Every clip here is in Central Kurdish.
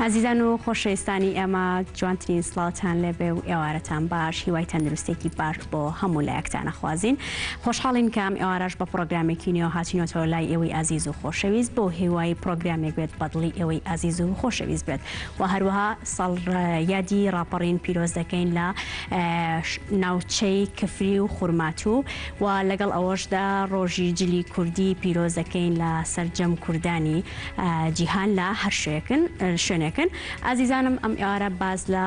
عزیزان و خۆشەویستانی ئێمە جوانترین سڵاوتان لێبێ و ئێوارەتان باش، هیوای تەندروستێکی باش بۆ هەموو لایەکتان نەخوازین. خۆشحاڵین کەم ئێوارەش بە پرۆگرامێکی نوێ هاتینەوە لای ئێوەی ئازیز و خۆشەویست بۆ هیوای پرۆگرامێک بێت بەدڵی ئێوەی ئازیز و خۆشەویست بێت و هەروەها ساڵ یادی ڕاپەڕین پیرۆز دەکەین لە ناوچەی کفری و خورماتوو و لەگەڵ ئەوەشدا ڕۆژی جلی کوردی پیرۆز دەکەین لە سەرجەم کوردانی جیهان لە هەر شوێنێکن. ئازیزانم ئەم ئێوارە باز لە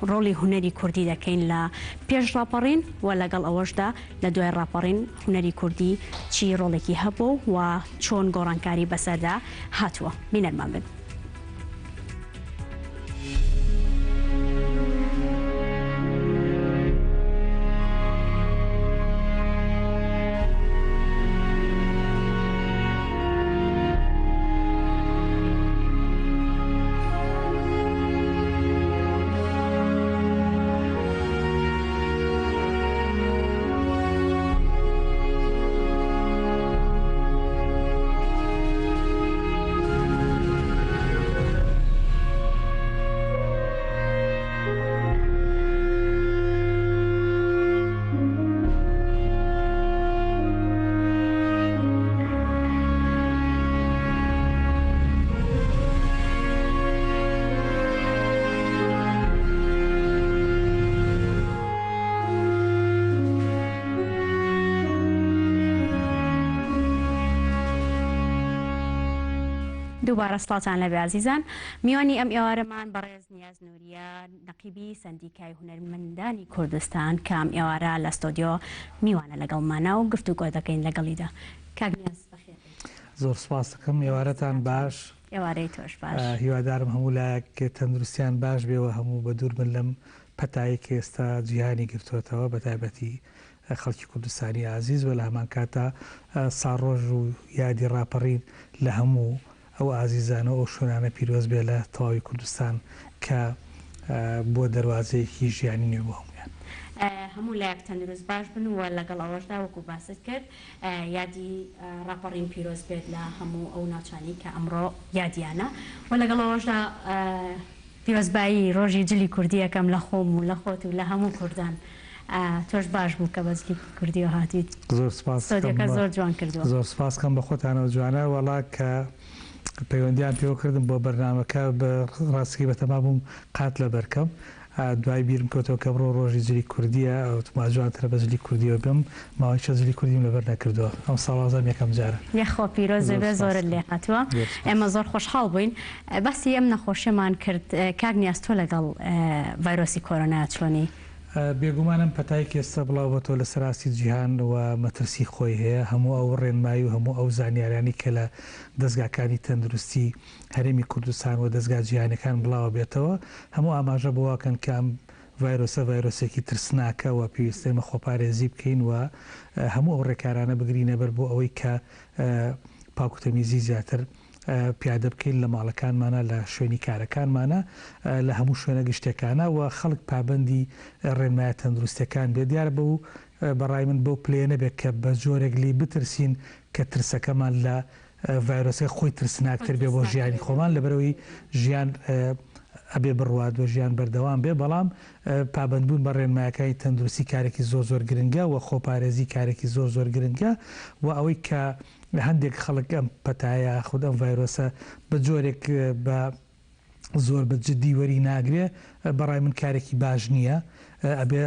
ڕۆڵی هونەری کوردی دەکەین لە پێش ڕاپەڕین و لەگەڵ ئەوەشدا لە دوای ڕاپەڕین هونەری کوردی چی ڕۆڵێکی هەبوو و چۆن گۆڕانکاری بەسەردا هاتووە. بینەرمان بن. دووبارە سڵاتان لەبێ عزیزان. میوانی ئەم ئێوارەمان بەڕێز نیاز نووریە نەقیبی سەندیکای هونەرمەندانی کوردستان کە ئەم ئێوارە لە ستۆدیۆ میوانە لەگەڵمانە و گفتوگۆ دەکەین لەگەڵیدا. کاک نیاز بەخێر. زۆر سپاس دەکەم، ئێوارەتان باش، ئێوارەی تۆش باش. هیوادارم هەموو لایەک تەندروستیان باش بێەوە، هەموو بە دوور بن لەم پەتایی کە ئێستا جیهانی گرتوێتەوە، بە تایبەتی خەڵکی کوردستانی عزیز و لە هەمان کاتە ساڕۆژ و یادی ڕاپەڕین لە هەموو ئەو ئازیزانە ئەو شوێنانە پیرۆز بێ لە تەواوی کوردستان کە بۆ دەواازەیەکی ژیانی نوێ بۆ هەمویان. هەموو لایەک تەندروست باش بن و لەگەڵ ئەوەشدا وەکو باست کرد یادی ڕاپەڕین پیرۆز بێت لە هەموو ئەو ناوچانی کە ئەمڕۆ یادیانە و لەگەڵ ئەوەشدا پیرۆزبایی ڕۆژی جلی کوردی یەکەم لە خۆم و لە خۆت و لە هەموو کوردان. تۆش باش بوو کە بەجلی کوردیەوە هاتیت. زۆر سپاس، سۆدیەکە زۆر جوان کردووە. زۆر سپاسکەم بە خۆتانەوە جوانە، وەڵا کە پەیوەندیان پێوە کردم بۆ بەرنامەکە بە ڕاستیی بەتەما بووم قات لە بەرکەم. دوای بیرم کەوتەوە کە بڕۆ ڕۆژی جلی کوردیە ئەوتما جوانترە بە جلی کوردیەوە بم، ماوەی چە جلی کوردیم لەبەر نەکردووە. ئەم ساڵازەم یەکەم جارە. یەخۆ پیرۆزە بێ زۆرت لێ هاتووە. ئێمە زۆر خۆشحاڵ بووین. بەسی ئەم نەخۆشیمان کرد. کاک نیاز تۆ لەگەڵ ڤایرۆسی کۆرۆنا چۆنی؟ بێگومانم پەتایەکی ئێستا بڵاو بەتەوە لە سەراستی جیهان و مەترسی خۆی هەیە، هەموو ئەو ڕێنمایی و هەموو ئەو زانیاریانی کە لە دەستگاکانی تەندروستی هەرێمی کوردستان و دەستگا جیهانەکان بڵاوە بێتەوە، هەموو ئاماژە بواکەن کە ئەم ڤایرۆسە ڤایرۆسێکی ترسناکە و پێویستەمە خۆپارێزی بکەین و هەموو ئەو ڕێکارانە بگرینە بەر بۆ ئەوەی کە پاکوتەمیزی زیاتر پیادە بکەین لە ماڵەکانمانە، لە شوێنی کارەکانمانە، لە هەموو شوێنە گشتەکانە و خەڵک پابەندی ڕێنمایە تەندروستەکان بێ. دیارە بە و بەڕای من بەو پلێنە بێت کە بە جۆرێک لی بترسین کە ترسەکەمان لە ڤایرۆسەکە خۆی ترسناکتر بێ بۆ ژیانی خۆمان، لەبەرەوەی ژیان ئەبێ بڕوات و ژیان بەردەوام بێ. بەڵام پابندبوون بە ڕێنمایەکانی تەندروستی کارێکی زۆر گرنگە و خۆپارێزی کارێکی زۆر گرنگە و ئەوەی کە هەندێک خەڵک ئەم پەتایە خود ئەم ڤایرۆسە بە جۆرێک بە زۆر بە جددی وەری ناگرێ، بەڕای من کارێکی باش نییە. ئەبێ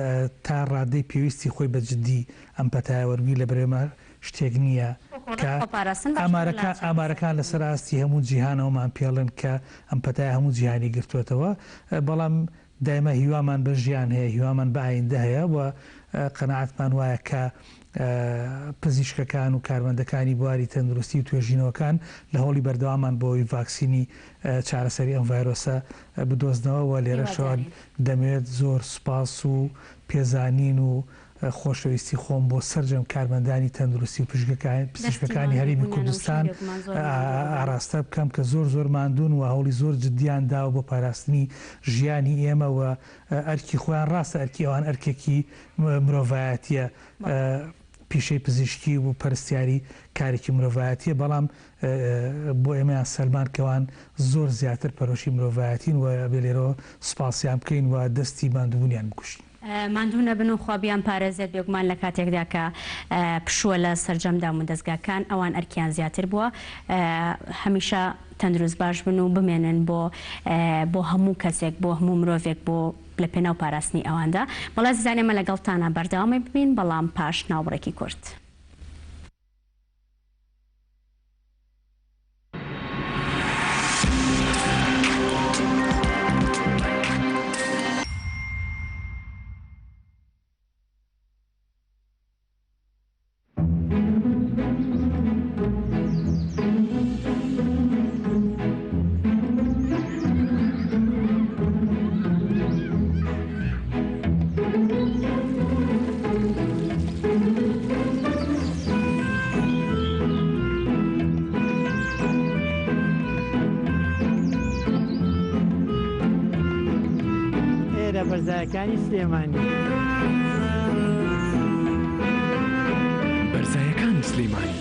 تا ڕادەی پێویستی خۆی بە جددی ئەم پەتایە وەرگی لە بەرێمە شتێک نییە کە ئامارەکان لەسەر ئاستی هەموو جیهانەوەمان پێڵن کە ئەم پەتایە هەموو جیهانی گرتوێتەوە. بەڵام دایمە هیوامان بە ژیان هەیە، هیوامان بە ئایندە هەیە و قەناعەتمان وایە کە پزیشکەکان و کارمەندەکانی بواری تەندروستی و توێژینەوەکان لە هەوڵی بەردەوامان بۆی ڤاکسینی چارەسەری ئەم ڤایرۆسە بدۆزنەوە و لێرەشەوە دەمەوێت زۆر سپاس و پێزانین و خۆشەویستی خۆم بۆ سەرجەم کارمەندانی تەندروستی و پزیشکەکانی هەرێمی کوردستان ئاراستە بکەم کە زۆر ماندوون و هەوڵی زۆر جددیان داوە بۆ پاراستنی ژیانی ئێمە و ئەرکی خۆیان ڕاستە ئەرکی ئەوان ئەرکێکی مرۆڤایەتیە پیشەی پزیشکی و پەرستیاری کارێکی مرۆڤایەتیە بەڵام بۆ ئێمەیان سەلمان کەوان زۆر زیاتر پەرۆشی مرۆڤایەتین و بێ لێرەوە سوپاسیان بکەین و دەستی ماندووبوونیان بکوشین. ماندوو نەبن و خۆبیان پارێزێت بێگومان لە کاتێکدا کە پشووە لە سەرجەمدام و دەستگاکان ئەوان ئەرکیان زیاتر بووە هەمیشە تەندروست باش بن و بمێنن بۆ هەموو کەسێک بۆ هەموو مرۆڤێک بۆ لە پێناو پاراستنی ئەواندا. بەڵام زانێمە لەگەڵتانە بەردەوامی ببین بەڵام پاش ناوبڕێکی کورت. بەرزایەکانی سلێمانی بەرزایەکانی سلێمانی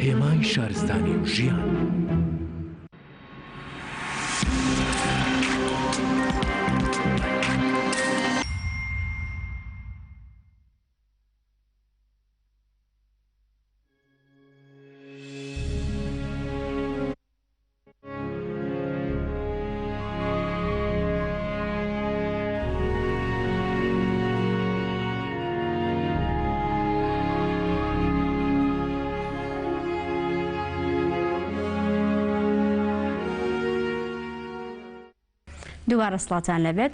هێمای شارستانی و ژیان. دووبارە سڵاتان لەبێت.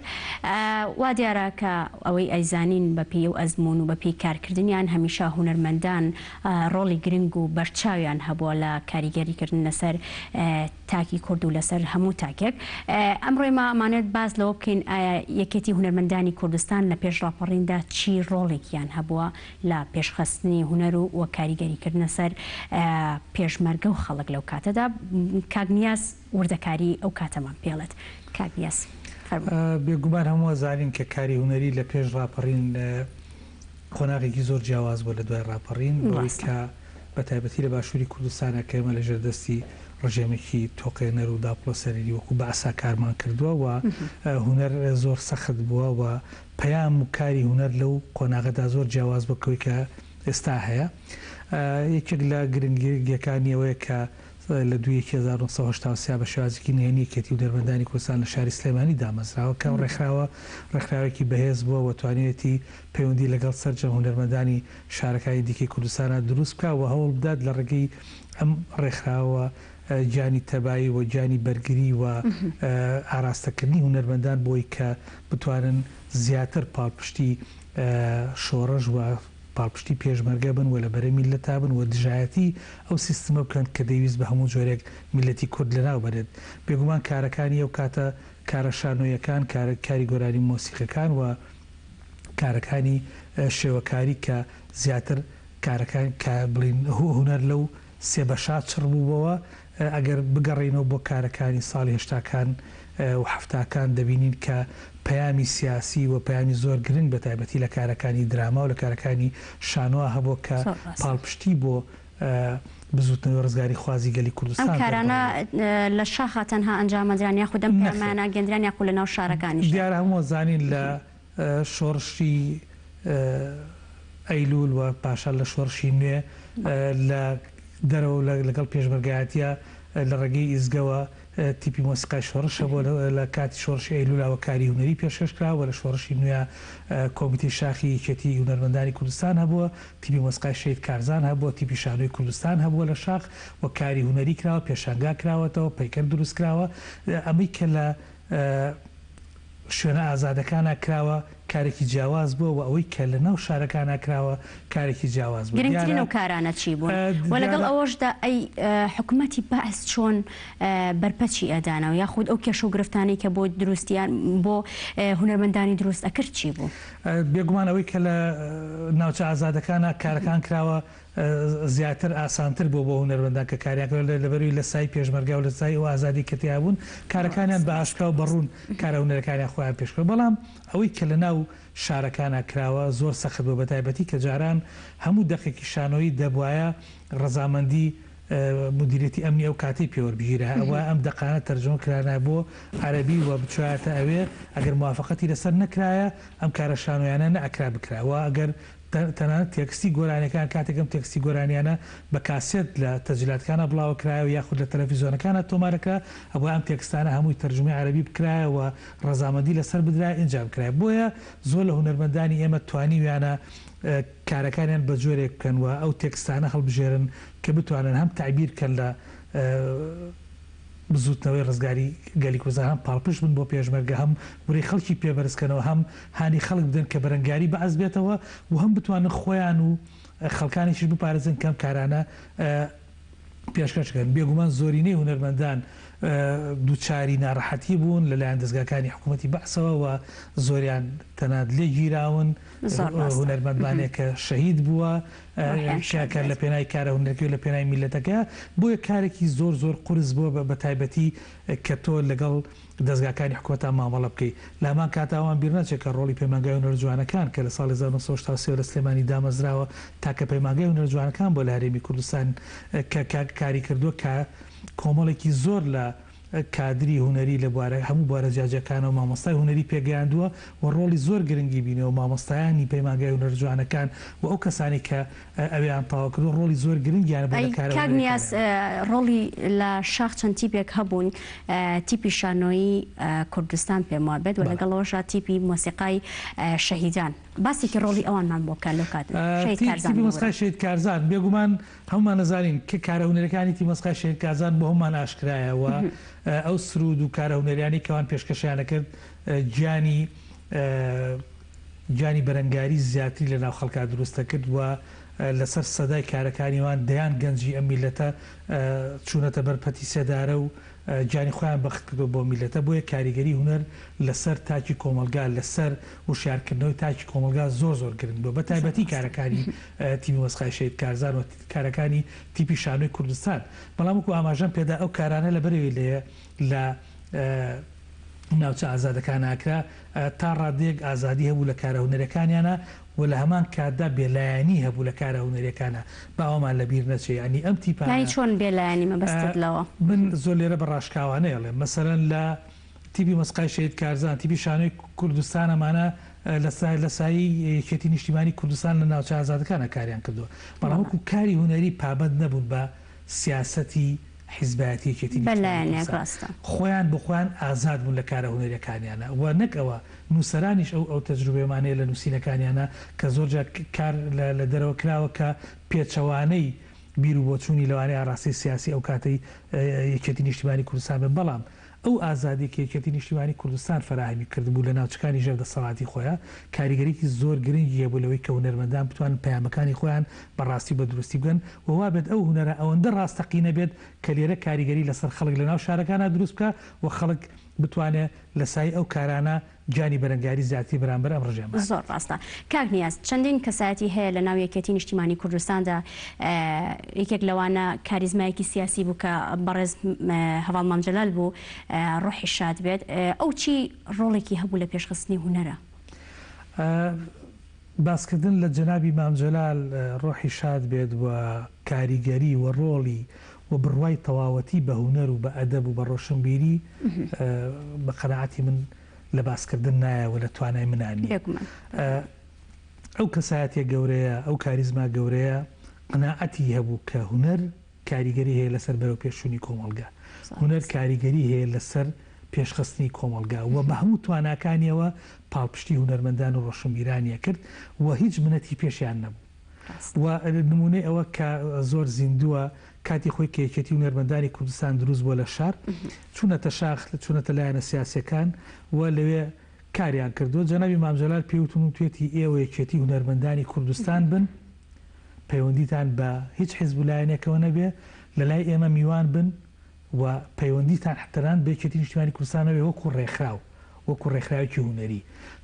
وا دیارە کە ئەوەی ئەیزانین بە پێی و ئەزمون و بە پێی کارکردنیان هەمیشە هونەرمەندان ڕۆڵی گرنگ و بەرچاویان هەبووە لە کاریگەریکردن لەسەر تاکی کورد و لەسەر هەموو تاکێک. ئەمڕۆی ما ئەمانێت باز لەوە بکەین یەکێتی هونەرمەندانی کوردستان لە پێش ڕاپەڕیندا چی ڕۆڵێکیان هەبووە لە پێشخستنی هونەر و کاریگەریکردن لەسەر پێشمەرگە و خەڵک لەو کاتەدا. کاگنیاز وردەکاری ئەو کاتەمان پێڵێت. کاگنیاز بێگومان هەموو زانین کە کاری هونەری لە پێش ڕاپەڕین قۆناغێکی زۆر جیاواز بوو لە دوای ڕاپەڕین کە بە تایبەتی لە باشووری کوردستانە کەمە لە ژێردەستی ڕژێمێکی تۆقێنەر و داپڵۆسەری وەکو بە ئاسا کارمان کردووە و هونەر زۆر سەخت بووە و پەیام و کاری هونەر لەو قۆناغەدا زۆر جیاواز بکەوەی کە ئێستا هەیە. یەکێک لە گرنگیەکانی ئەوەیە کە لە 1970 بە شێوازێکی نهێنی یەکێتی هونەرمەندانی کوردستان لە شاری سلێمانی دامەزراوە کە ڕێکخراوێکی بەهێز بووە و توانێتی پەیوەندی لەگەڵ سەرجەم هونەرمەندانی شارەکانی دیکەی کوردستانە دروست بکە و هەوڵ بدات لە ڕێگەی ئەم ڕێکخراوە جانی تەبایی و جانی بەرگری و ئاراستەکردنی هونەرمەندان بۆی کە بتوانن زیاتر پاڵپشتی شۆڕەژ و پاڵپشتی پێشمەرگە بن و لە بەرەی میلەتا بن و دژایەتی ئەو سیستمە بکەن کە دەویست بە هەموو جۆرێک میلەتی کورد لەناو بەرێت. بێگومان کارەکانی ئەو کاتە کارە شانۆیەکان کاری گۆرانی مۆسیقەکان و کارەکانی شێوەکاری کە زیاتر کارەکان کە بڵین هونەر لەو سێ بەشات چڕ بووبەوە. ئەگەر بگەڕێنەوە بۆ کارەکانی ساڵی هێشتاکان و هەفتاکان دەبینین کە پەیامی سیاسی و پەیامی زۆر گرنگ بە تایبەتی لە کارەکانی دراما و لە کارەکانی شانۆ هەبوو کە پاڵپشتی بۆ بزوتنەوەی ڕزگاری خوازی گەلی کوردستان. ئەم کارانە لە شاخە تەنها ئەنجامەدران یاخود ئەم پەیامانە گەندران یاخود لە ناو شارەکانیش. دیارە هەموو زانین لە شۆڕشی ئەیلول و پاشا لە شۆڕشی نوێ لە دەرەوە لەگەڵ پێشمەرگایەتیە لە ڕێگەی ئیزگەوە تیپی مۆسیقای شۆڕشە بۆ لە کاتی شۆڕشی ئەیلولاوە کاری هونەری پێشکەشکراوە لە شۆڕشی نوێ کۆمیتەی شاخی یەکێتی هونەرمەندانی کوردستان هەبووە، تیپی مۆسیقای شەید کارزان هەبووە، تیپی شانۆی کوردستان هەبووە لە شاخ و کاری هونەری کراوە، پێشانگا کراوەتەوە، پەیکەر دروست کراوە. ئەمەی کە لە شوێنە ئازادەکانە کراوە کارێکی جیاواز بووە و ئەوەی کە لە ناو شارەکانە کراوە کارێکی جیاواز بوو. گرنگترین ئەو کارانە چی بوون؟ و لەگەڵ ئەوەشدا ئەی حکوومەتی بەعس چۆن بەرپەچی ئەدانەوە یاخود ئەو کێشە و گرفتانەی کە بۆ دروستیان بۆ هونەرمەندانی دروست ئەکرد چی بوو؟ بێگومان ئەوەی کە لە ناوچە ئازادەکانە کارەکان کراوە زیاتر ئاسانتر بۆ هونەرمەندان کە کاریانکە لەبەروی لە سای پێشمەرگا و لە سای و ئازادی کەتیابوون کارەکانیان بە ئاشکا و بەڕوون کارە هونەرەکانیان خۆیان پێشکە بەڵام ئەوەی کە لە ناو شارەکانە کراوە زۆر سەخت بۆ بەتایبەتی کە جاران هەموو دەقێکی شانۆی دەبواە ڕەزامەندی مدیرێتی ئەمنی ئەو کاتی پێوەربگیرە ئەوە ئەم دەقانە تەرجمە کرانە بۆ عەرەبی و بچواتە ئەوێ ئەگەر موافقەتی لەسەر نەکرایە ئەم کارە شانۆیانە نەئەکرا بکراوە ئەگەر تەنانەت تێکستی گۆرانەکان کاتێکم تێکستی گۆرانیانە بە کاسێت لە تەجلیاتکانە بڵاو کرایەوە یاخود لە تەلەڤیزۆنەکانە تۆمارەکە ئەوە ئەم تێکستانە هەمووی تەرجمەی عەرەبی بکرایەوە ڕەزامەندی لەسەر بدرای ئەنجام کرای بۆیە زۆر لە هونەرمەندانی ئێمە توانیویانە کارەکانیان بە جۆرێک بکەنوە ئەو تێکستانە هەڵبژێرن کە بتوانن هەم تعبیر کەن لە بزوتنەوەی ڕزگاری گەلی کوردستان هەم پاڵپشت بن بۆ پێشمەرگە هەم وری خەڵکی پێبەرزکەنەوە هەم هانی خەڵک بدەن کە بەرەنگاری بەعەز بێتەوە و هەم بتوانن خۆیان و خەڵکانیشی بپارێزن کەم کارانە پێشکەشکەن بێگومان زۆرینەی هونەرمەندان دووچاری ناڕەحەتی بوون لەلایەن دەستگاکانی حکوومەتی بەعسەوە و زۆریان تەنانەت لێ گیراون هونەرمەندانێک کە شەهید بووە شاکار لە پێناوی کارە هونەرەکەی لە پێناوی میلەتەکە بۆیە کارێکی زۆر قورس بووە بە تایبەتی کە تۆ لەگەڵ دەستگاکانی حکوومەتە مامەڵە بکەیت لامان کاتاوان بیر ناچێت کە ڕۆڵی پەیمانگای هونەرجوانەکان کە لە ساڵی 1970 لە سلێمانی دامەزراوە تاکە پەیمانگای هونەرجوانەکان بۆ لە هەرێمی کوردستان کاری کردووە کە کۆمەڵێکی زۆر لە کادری هونەری لە هەموو بوارە جیاجەکانە و مامۆستای هونەری پێگەیاندووە و ڕۆڵی زۆر گرنگی بینەوە مامۆستایانی پەیمانگای هونەرجوانەکان و ئەو کەسانی کە ئەویان تاوا کردو ڕۆڵی زۆر گرنگیان بۆ کاگنیاس ڕۆڵی لە شاخ چەند تیپێک هەبوون تیپی شانۆیی کوردستان پێم وابێت و لەگەڵەوەشا تیپی مۆسیقای شەهیدان باسێکی ڕۆڵی ئەوانمان بۆ کار لەکات مۆسیقای شەهید کارزان بێگومان هەمومان نەزانین کە کارە هونەرەکانی تی مۆسیقای شەهید کارزان بۆ هەمومان ئاشکرایەوە ئەو سرود و کارە هونەریانی کەوان پێشکەشیانە کرد گیانی بەرەنگاری زیاتری لە ناو خەڵکا دروستە کرد و لەسەر سەدای کارەکانیوان دەیان گەنجی ئەم میلەتە چوونەتە بەرپەتی سێدارە و جانی خۆیان بەخت کردو بۆ میلەتە بۆیە کاریگەری هونەر لەسەر تاکی کۆمەلگا لەسەر وشارکردنەوەی تاکی کۆمەلگا زۆر گرنگ بوو بە تایبەتی کارەکانی تیمی مۆسیقای شەهید کارزان و کارەکانی تیپی شانۆی کوردستان بەڵام وەکو ئاماژەم پێدا ئەو کارانە لە بەرەوەی لێیە لە ناوچە ئازادەکان ئاکرا تا ڕادێک ئازادی هەبوو لە کارە هونەرەکانیانە و لە هەمان کاتدا بێلایەنی هەبوو لە کارە هونەرەکانە باوەمان لەبیر نەچێ ینی ئەم تیپانی چۆن بێلایەنی مەبەستت لەوە من زۆر لێرە بە ڕاشکاوانەیەڵێ مەسەرەن لە تیپی مۆسیقای شەهید کارزان تیپی شانۆی کوردستانەمانە لە سایی یەکێتی نیشتیمانی کوردستان لە ناوچە ئازادەکانە کاریان کردووە بەڵام وەکو کاری هونەری پابەند نەبوون بە سیاسەتی حیزبایەتی یەکێتی خۆیان بخۆیان ئازاد بوون لە کارە هونەریەکانیانە و نەک ئەوە نووسەرانیش ئەو تەجروبێمانەیە لە نووسینەکانیانە کە زۆرجار کار لە دەرەوە کراوە کە پێچەوانەی بیر و بۆچوونی لەوانەیە ئاڕاستی سیاسی ئەو کاتەی یەکێتی نیشتیمانی کوردستان بن بەڵام ئەو ئازادی کە یەکێتی نیشتیمانی کوردستان فراهەمی کردبوو لە ناوچەکانی ژێردەسەڵاتی خۆیان کاریگەریکی زۆر گرنگی هەبوو لەوەی کە هونەرمەندان بتوانن پەیامەکانی خۆیان بەڕاستی بە دروستی بگەن و وابێت ئەو هونەرە ئەوەندە ڕاستەقینە بێت کە لێرە کاریگەری لەسەر خەڵک لە ناو شارەکانە دروست بکە و خەڵک بتوانێت لە سای ئەو کارانە جانی بەرەنگاری زیاتی بەرامبەر ئەم ڕژێمە زۆر ڕاستە کاگنیاز چەندین کەسایەتی هەیە لە ناو یەکێتی نیشتیمانی کوردستاندا یەکێک لەوانە کاریزمایەکی سیاسی بوو کە بەڕێز هەواڵ مامجەلال بوو ڕۆحی شاد بێت ئەو چی ڕۆڵێکی هەبوو لە پێشخستنی هونەرە باسکردن لە جەنابی مامجەلال ڕۆحی شاد بێت و کاریگەری و ڕۆڵی و بڕوای تەواوەتی بە هونەر و بە ئەدەب و بە ڕۆشنبیری بە قەناعەتی من لە باسکردن نایە و لە توانای منانی ئەو کەسایەتە گەورەیە ئەو کاریزما گەورەیە قەناعەتی هەبوو کە هونەر کاریگەری هەیە لەسەر بەرەو پێشوونی کۆمەلگا هونەر کاریگەری هەیە لەسەر پێشخستنی کۆمەلگا و بە هەموو تواناکانیەوە پاڵپشتی هونەرمەندان و ڕۆشنبیرانیە کرد و هیچ منەتی پێشیان نەبوو و نمونەی ئەوە کە زۆر زیندووە کاتی خۆی کە یەکێتی هونەرمەندانی کوردستان دروست بووە لە شار چوونەتە شاخ چوونەتە لایەنە سیاسیەکان و لەوێ کاریان کردووە جەنابی مامجەلال پێوتون و توێتی ئێوە یەکێتی هونەرمەندانی کوردستان بن پەیوەندیتان بە هیچ حیزب لایەنێکەوە نەبێ لە لای ئێمە میوان بن و پەیوەندیتان حتەران بە یەکێتی نیشتیمانی کوردستانەوێ وەکو ڕێکخراو وەکو ڕێکخراوێکی هوەری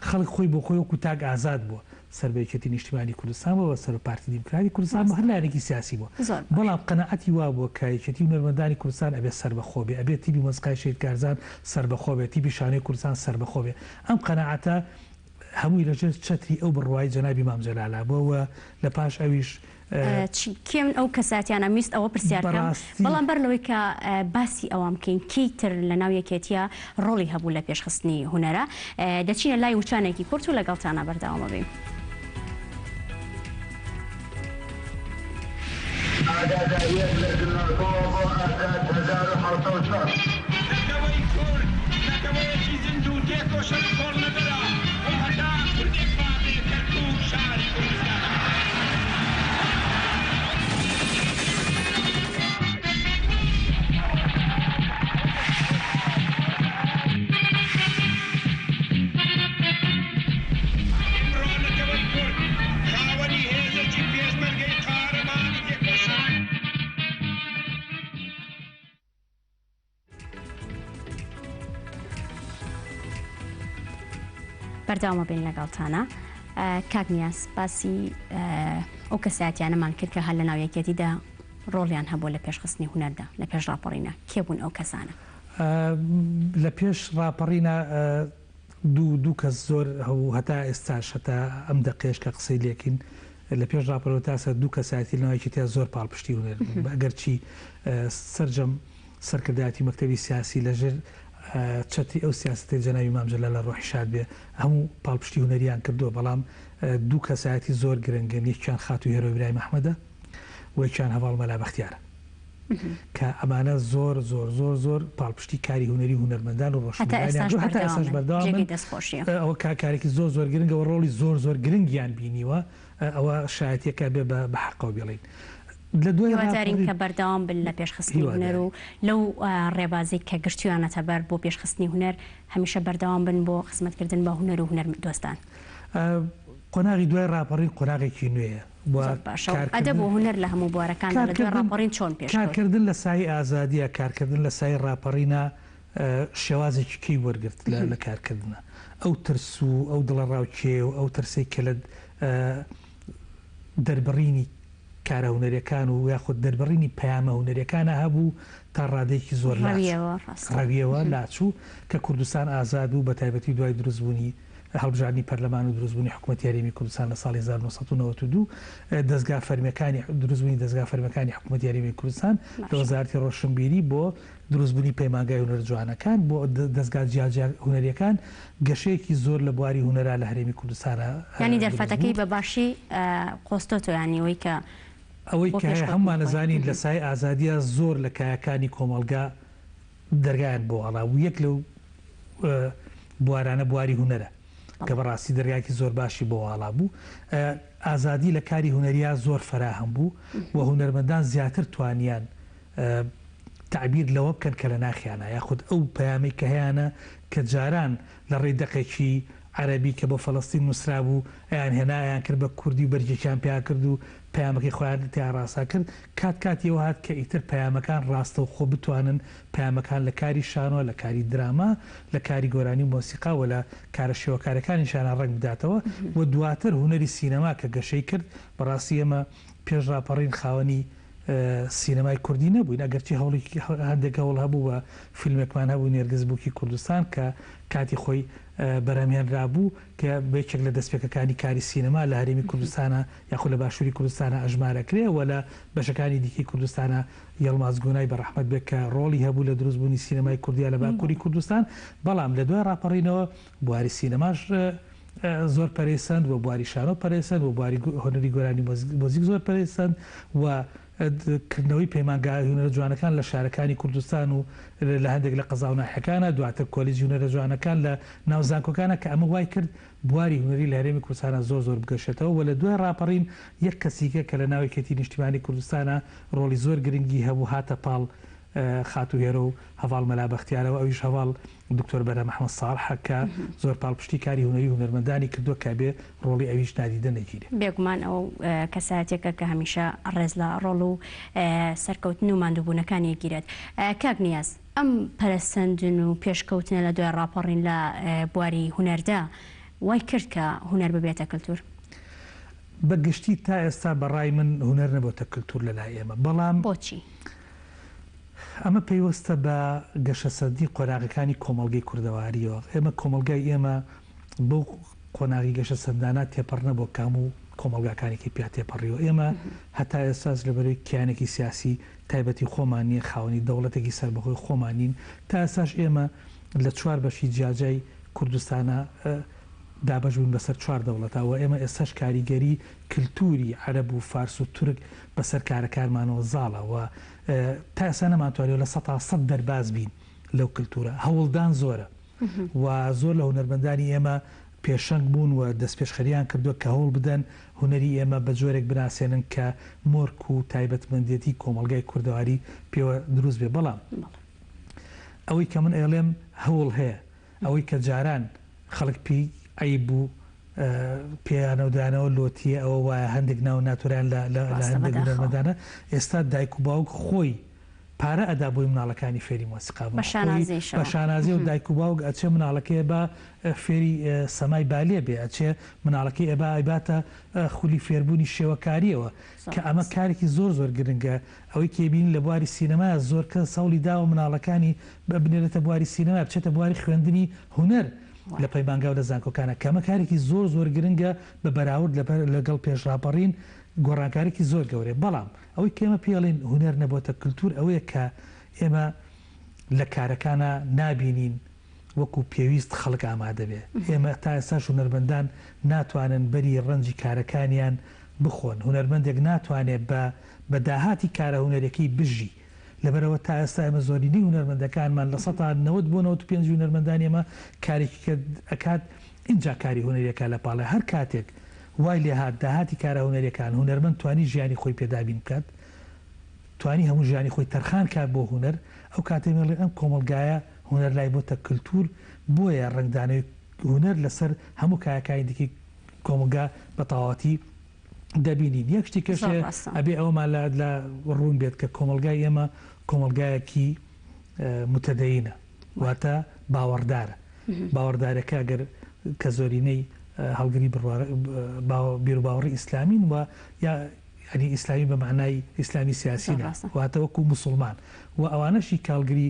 خەڵک خۆی بۆ خۆی وەکو تاک ئازاد بووە سەربەیەکێتی نیشتیمانی کوردستان بۆ سەر پارتی دیموکراتی کوردستان بە هەر لایەنێکی سیاسی بووە بەڵام قەنەعەتی وا بووە کە یەکێتی هونەرمەندانی کوردستان ئەبێت سەربەخۆ بێ ئەبێت تیبی مۆسیقای شێت کارزان سەربەخۆ بێت تیبی شانۆی کوردستان سەربەخۆ بێ ئەم قەنەعەتە هەمووی لەژێر چەتری ئەو بڕوای جەنابی مام جەلالە بۆەوە لە پاش ئەویش کێم ئەو کەساتیانە میست ئەوە پرسیارکەم بەڵام بەر لەوەی کە باسی ئەوام بکەین کەیتر لە ناو یەکێتیە ڕۆڵی هەبوو لە پێشخستنی هونەرە دەچینە لای وچانێکی کورت و لەگەڵتانە بەردەوامە بین. ئاگاداریەک لە ژنەکەوە بۆ ئازاد 1940 نەکەوەی کورد نەکەوەیەکی زیندوو تێکۆشە لە کۆڵنەبەرە و هەتا کوردێک بابێ کەرکووک شاری کوردستان بەردەوامە بین لەگەڵتانە کاکنیاس باسی ئەو کەساتیانەمان کرد کە هەر لە ناو یەکێتیدا ڕۆڵیان هەبوو لە پێشخستنی هونەردا لە پێش ڕاپەڕینە کێ بوون ئەو کەسانە لە پێش ڕاپەڕینە دوو کەس زۆر هەتا ئێستاش هەتا ئەم دەقێش کە قسەی لێکین لە پێش ڕاپەڕەوە تاسە دوو کەساتی لە ناو یەکێتیدا زۆر پاڵپشتی هونەر ئەگەرچی سەرجەم سەرکردایەتی مەکتەبی سیاسی لەژێر چەتری ئەو سیاستەی جەنابی مام جەلال لە ڕۆحی شاد بێ هەموو پاڵپشتی هونەریان کردووە بەڵام دوو کەسایەتی زۆر گرنگن یەکیان خاتووی هێرۆ ئیبراهیم ئەحمەدە و یەکیان هەواڵ مەلا بەختیارە کە ئەمانە زۆر زۆر زۆر زۆر پاڵپشتی کاری هونەری هونەرمەندان و ڕۆشنبیریان هەتا ئێستاش بەردەوامن ئەوە کارێکی زۆر زۆر گرنگەوە ڕۆڵی زۆر زۆر گرنگیان بینیوە ئەوە شایەتیەکە بێ بە حەقەوە بڵین لە دوای هیوادارین کە بەردەوام بن لە پێشخستنی هونەر و لەو ڕێبازی کە گرتویانەتە بەر بۆ پێشخستنی هونەر هەمیشە بەردەوام بن بۆ خزمەتکردن بە هونەر و هونەر دۆستان. قۆناغی دوای ڕاپەڕین قۆناغێکی نوێیە ئەدەب و هونەر لە هەموو بوارەکان لە دوای ڕاپەڕین چۆن پێش کارکردن لە سای ئازادیە کارکردن لە سای ڕاپەڕینە شێوازێکی کەی وەرگرت لە کارکردنە ئەو ترس و ئەو دڵە ڕاوچێ و ئەو ترسەی کە لە دەربڕینی کارە هونەریەکان و یاخود دەربڕینی پەیامە هونەریەکانە هەبوو تا ڕادێکی زۆر ڕەویەوە لاچوو کە کوردستان ئازاد و بە تایبەتی دوای دروستبوونی هەڵبژاردننی پەرلەمان و دروستبوونی حکوومەتی یاریمی کوردستان لە ساڵی 1992 دەستگا فەرمیەکانی دروستبوونی دەستگا فەرمیەکانی حکوومەتی یاریمی کوردستان لە وەزارەتی ڕۆشنبیری بۆ دروستبوونی پەیمانگای هونەر جوانەکان بۆ دەستگا جیاجیا هونەریەکان گەشەیەکی زۆر لە بواری هونەرا لە هەرێمی کوردستانە ینی دەرفەتەکەی بە باشی قۆستۆتۆ ینیەوەی کە ئەوەی کە هەمومان نەزانین لە سای ئازادیە زۆر لە کایەکانی کۆمەلگا دەرگایان بۆ ئەڵا و یەک لەو بوارانە بواری هونەرە کە بەڕاستی دەرگایکی زۆر باشی بۆ ئاڵا بوو ئازادی لە کاری هونەریا زۆر فراهم بوو و هونەرمەندان زیاتر توانیان تعبیر لەوە بکەن کە لە ناخیانە یاخود ئەو پەیامی کە هەیەە کە جاران لە ڕێی دەقێکی عەرەبی کە بۆ فەڵەستین نووسرا بوو ئەیان هێنایان کرد بە کوردی و بەرجێکیان پیا کرد و پەیامەکەی خۆیان تیا ڕاستە کرد کاتیەوە هات کە ئیتر پەیامەکان ڕاستە و خۆ بتوانن پەیامەکان لە کاری شانۆ لە کاری دراما لە کاری گۆرانی مۆسیقا و لە کارە شێوەکارەکانی شانە ڕنگ بداتەوە و دواتر هونەری سینەما کە گەشەی کرد بەڕاستی ئەمە پێش ڕاپەڕین خاوەنی سینەمای کوردی نەبووین ئەگەرچی هەوڵێکی هەندێک هەوڵ هەبوو بە فیلمێکمان هەبوو نێرگز بووکی کوردستان کە کاتی خۆی بەرهەمهێنرا بوو کە بێکێک لە دەستپێکەکانی کاری سینەما لە هەرێمی کوردستانە یاخود لە باشووری کوردستانە ئەژمارەکرێ و لە بەشەکانی دیکەی کوردستانە یەڵمازگۆنای بەڕەحمەت بێت کە ڕۆڵی هەبوو لە دروستبوونی سینەمای کوردیا لە باکووری کوردستان بەڵام لە دوای ڕاپەڕینەوە بواری سینەماش زۆر پەرێسەند و بواری شانۆ پەرێسەند و بواری هۆنەری گۆرانی مۆزیک زۆر پەرێسەند و کردنەوەی پەیمانگای هونەرە جوانەکان لە شارەکانی کوردستان و لە هەندێک لە قەزا و ناحیەکانە دواتر کۆلیجی هونەرە جوانەکان لە ناوزانکۆکانە کە ئەمە وای کرد بواری هونەری لە هەرێمی کوردستانە زۆر زۆر بگەشێتەوە و لە دوای ڕاپەڕین یەک کەسیکە کە لە ناوی کەتی نیشتیمانی کوردستانە ڕۆڵی زۆر گرنگی هەبوو هاتە پاڵ خاتوهێرە و هەواڵ مەلا بەختیارەوە ئەویش هەواڵ دکتۆر بەرە محەممەد ساڵح کە زۆر پاڵپشتی کاری هوەری هونەرمەندانی کردووە کە بێ ڕۆڵی ئەویش نادیدە نەگیرێ. بێگومان ئەو کەساتێکە کە هەمیشە ڕێز لە ڕۆڵ و سەرکەوتن و ماندووبوونەکانی گیرێت. کاک نیاز ئەم پەرستەندن و پێشکەوتنە لە دوای ڕاپەڕین لە بواری هونەردا وای کرد کە هونەر ببێتە کللتور. بەگشتی تا ئێستا بەڕای من هونەر نەبووتە کللتور لەلای ئێمە، بەڵام بۆچی؟ ئەمە پێیوەستە بە گەشەسەردی قۆناغەکانی کۆمەڵگەی کوردەواریەوە. ئێمە کۆمەلگای ئێمە بۆ قۆناغی گەشە سەردانات تێپەڕ نەبوو کام و کۆمەلگاکانێکی پیا تێپەڕیەوە. ئێمە هەتا ئێستاس لەبەرەوەی کیانێکی سیاسی تایبەتی خۆمان نیە، خاوەنی دەوڵەتێکی سەربەخۆی خۆمانین. تا ئێستاش ئێمە لە چوار بەشی جیاجای کوردستانە دابەشبوون بەسەر چوار دەوڵەتەوە. ئێمە ئێستاش کاریگەری کللتوری عەرەب و فارس و تورک بەسەر کارەکارمانەوە زاڵەوە. تا ئێستا نەمانتوانێت لە 100% دەرباز بین لەو کللتورە. هەوڵدان زۆرە و زۆر لە هونەرمەندانی ئێمە پێشەنگ بوون و دەست پێشخەریان کردووە کە هەوڵ بدەن هونەری ئێمە بە جۆرێک بناسێنن کە مۆرک و تایبەتمەندێتی کۆمەلگای کوردەواری پێوە دروست بێ. بەڵام ئەوەی کە من ئێڵێم هەوڵ هەیە، ئەوەی کە جاران خەڵک پێی عیب بوو پێیانەودانەوە لۆتیە ئەوە وایە هەندێک ناو ناتوریان لە هەندێک هونەرمەندانە ئێستا دایک و باوک خۆی پارە ئەدا بۆی مناڵەکانی فێری مۆسیقا بە شانازی و دایک و باوک ئەچێ مناڵەکەی بە فێری سەمای بالێ بێ، ئەچێ مناڵەکەی ئێبا ئایباتە خولی فێربوونی شێوەکاریەوە کە ئەمە کارێکی زۆر زۆر گرنگە. ئەوەی کێبین لە بواری سینەمای زۆر کە سەوڵی داوە مناڵەکانی ببنێرێتە بواری سینەما بچێتە بواری خوێندنی هونەر لە پەیمانگا و لە زانکۆکانە کەمە کارێکی زۆر زۆر گرنگە بە بەراورد لەگەڵ پێشڕاپەڕین گۆڕانکارێکی زۆر گەورەیە. بەڵام ئەوەی کێمە پێڵێن هونەر نەبووتە کللتور ئەوەیە کە ئێمە لە کارەکانە نابینین وەکو پێویست خەڵک ئامادە بێ. ئێمە تا ئێستاش هونەرمەندان ناتوانن بەری ڕەنجی کارەکانیان بخۆن. هونەرمەندێک ناتوانێت بە داهاتی کارە هونەرەکەی بژی. لەبەرەوە تا ئێستا ئێمە زۆرینەی هونەرمەندەکانمان لە 90 بۆ 95 هونەرمەندانی ئێمە کارێکی کە ئەکات اینجا کاری هونەرەکە لە پاڵێ هەر کاتێک وای لێهات داهاتی کارە هونەرەکان هونەرمەند توانی ژیانی خۆی پێدابین بکات، توانی هەموو ژیانی خۆی تەرخان کات بۆ هونەر، ئەو کاتێمەڵێ ئەم کۆمەلگایە هونەر لای بۆتە کللتور. بۆیە ڕنگدانەوەی هونەر لەسەر هەموو کایەکانی دیکەی کۆمەلگا بە تەواوەتی دەبینین. یەک شتی کەشێ ئەبێ ئەومان لە ڕوون بێت کە کۆمەلگای ئێمە کۆمەلگایەکی متەدەینە، واتە باوەڕدارە. باوەڕدارەکە ئەگەر کە زۆرینەی هەڵگری بیر و باوەڕی ئیسلامین و یا ینی ئیسلامی بە معنای ئیسلامی سیاسینە، واتە وەکو موسڵمان و ئەوانەشی کاڵگری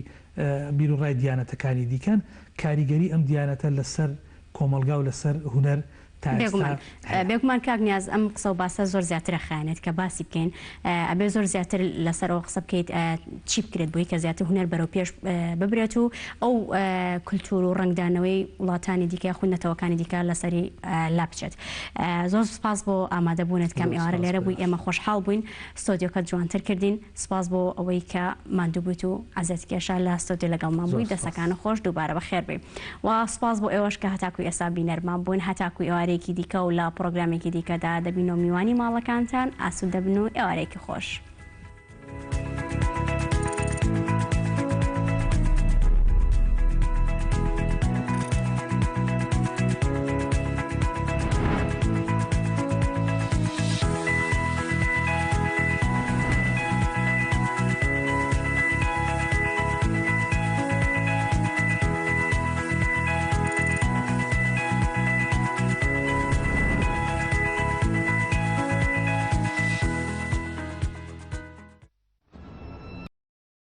بیر و ڕای دیانەتەکانی دیکەن کاریگەری ئەم دیانەتە لەسەر کۆمەلگا و لەسەر هونەر بێگومان کاک نیاز ئەم قسە و باسە زۆر زیاترە خیانێت کە باسی بکەین ئەبێ زۆر زیاتر لەسەرەوە قسە بکەیت چی بکرێت بۆی کە زیاتر هونەر بەرەو پێش ببرێت و ئەو کللتور و ڕنگدانەوەی وڵاتانی دیکە خوێندنەتەوەکانی دیکە لەسەری لا بچێت. زۆر سپاس بۆ ئامادەبوونت کەم ئێوارە لێرە بووی، ئێمە خۆشحاڵ بووین، ستۆدیۆکە جوانتر کردین. سپاس بۆ ئەوەی کە ماندوو بوویت و ئازەتکێشە لە ستۆدیۆ لەگەڵمان بووی. دەستەکانە خۆش دووبارە بەخێر بێ و سپاس بۆ ئێوەش کە هەتاکوی ئێستا بینەرمان بوون، هەتاکوی ئێوارێکی دیکە و لە پرۆگرامێکی دیکەدا دەبین و میوانی ماڵەکانتان ئاسوودە بن و ئێوارێکی خۆش.